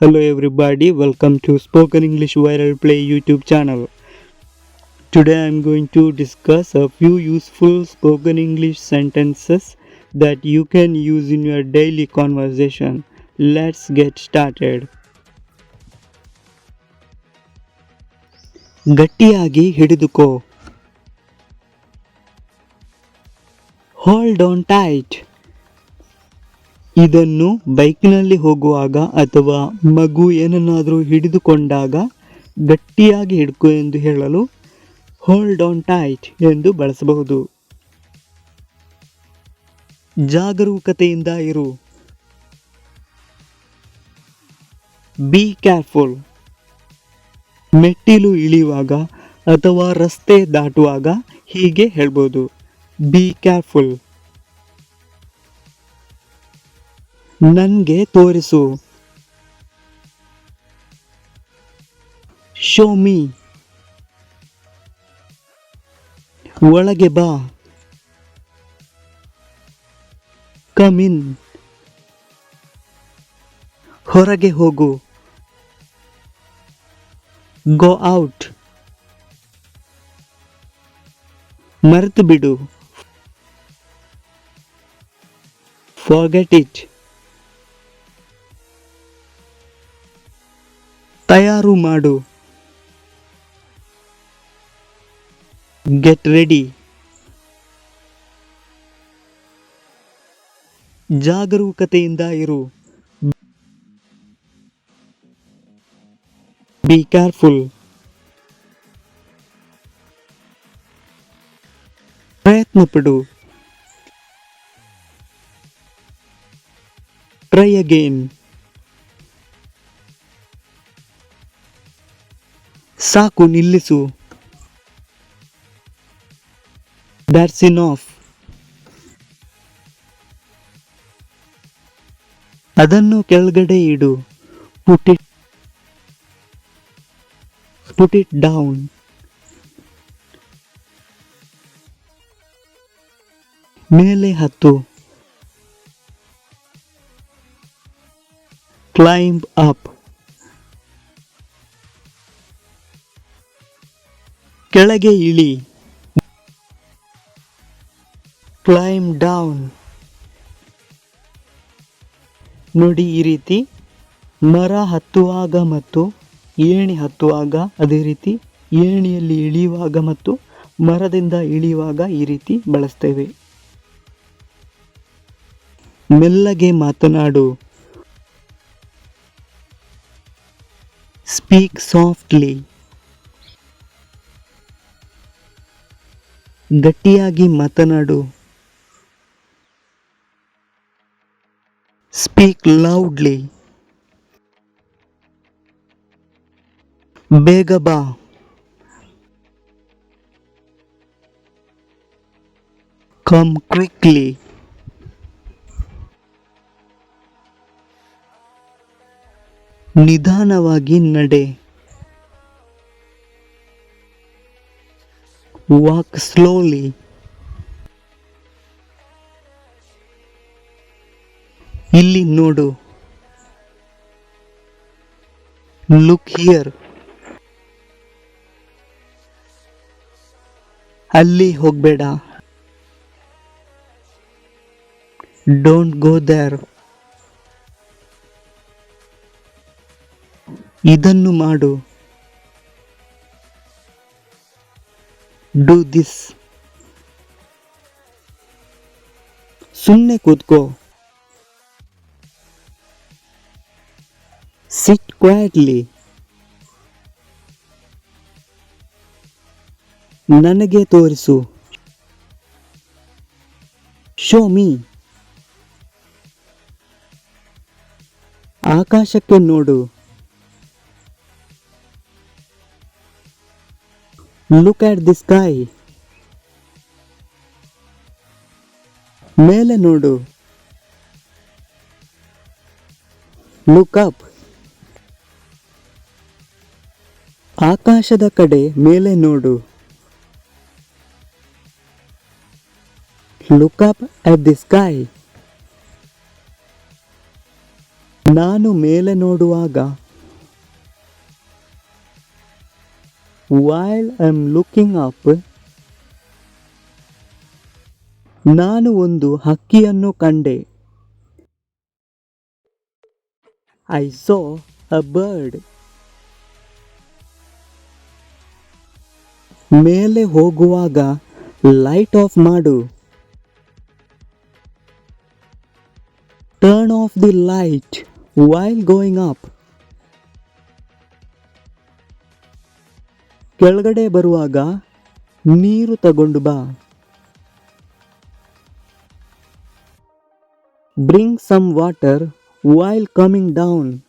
Hello everybody, welcome to Spoken English Viral Play YouTube channel. Today I am going to discuss a few useful spoken English sentences that you can use in your daily conversation. Let's get started. ಗಟ್ಟಿಯಾಗಿ ಹಿಡಿದುಕೋ. Hold on tight. ಇದನ್ನು ಬೈಕ್ನಲ್ಲಿ ಹೋಗುವಾಗ ಅಥವಾ ಮಗು ಏನನ್ನಾದರೂ ಹಿಡಿದುಕೊಂಡಾಗ ಗಟ್ಟಿಯಾಗಿ ಹಿಡ್ಕೊ ಎಂದು ಹೇಳಲು ಹೋಲ್ಡ್ ಆನ್ ಟೈಟ್ ಎಂದು ಬಳಸಬಹುದು. ಜಾಗರೂಕತೆಯಿಂದ ಇರು. Be careful. ಮೆಟ್ಟಿಲು ಇಳಿಯುವಾಗ ಅಥವಾ ರಸ್ತೆ ದಾಟುವಾಗ ಹೀಗೆ ಹೇಳ್ಬೋದು. Be careful. ನನ್ಗೆ ತೋರಿಸು. Show me. ಒಳಗೆ ಬಾ. Come in. ಹೊರಗೆ ಹೋಗು. Go out. ಮರೆತು ಬಿಡು. Forget it. ತಯಾರು ಮಾಡು. Get ready. ಜಾಗರೂಕತೆಯಿಂದ ಇರು. Be careful. ಪ್ರಯತ್ನ ಪಡು. Try again. ಸಾಕು ನಿಲ್ಲಿಸು. That's enough. ಅದನ್ನು ಕೆಳಗಡೆ ಇಡು. Put it down. ಮೇಲೆ ಹತ್ತು. Climb up. ಕೆಳಗೆ ಇಳಿ. Climb down. ನೋಡಿ, ಈ ರೀತಿ ಮರ ಹತ್ತುವಾಗ ಮತ್ತು ಏಣಿ ಹತ್ತುವಾಗ, ಅದೇ ರೀತಿ ಏಣಿಯಲ್ಲಿ ಇಳಿಯುವಾಗ ಮತ್ತು ಮರದಿಂದ ಇಳಿಯುವಾಗ ಈ ರೀತಿ ಬಳಸ್ತೇವೆ. ಮೆಲ್ಲಗೆ ಮಾತನಾಡು. Speak softly. ಗಟ್ಟಿಯಾಗಿ ಮಾತನಾಡು. Speak loudly. ಬೇಗ ಬಾ. Come quickly. ನಿಧಾನವಾಗಿ ನಡೆ. Walk slowly. ಇಲ್ಲಿ ನೋಡು. Look here. ಅಲ್ಲಿ ಹೋಗ್ಬೇಡ. Don't go there. ಇದನ್ನು ಮಾಡು. Do this. ಸುಮ್ಮನೆ ಕೂತ್ಕೋ. Sit quietly. ನನಗೆ ತೋರಿಸು. Show me. ಆಕಾಶಕ್ಕೆ ನೋಡು. Look at the sky. ಮೇಲೆ ನೋಡು. Look up. ಆಕಾಶದ ಕಡೆ ಮೇಲೆ ನೋಡು. Look up at the sky. ನಾನು ಮೇಲೆ ನೋಡುವಾಗ. While I'm looking up. ನಾನು ಒಂದು ಹಕ್ಕಿಯನ್ನು ಕಂಡೆ. I saw a bird. ಮೇಲೆ ಹೋಗುವಾಗ ಲೈಟ್ ಆಫ್ ಮಾಡು. Turn off the light while going up. ಕೆಳಗಡೆ ಬರುವಾಗ ನೀರು ತಗೊಂಡು ಬಾ. Bring some water while coming down.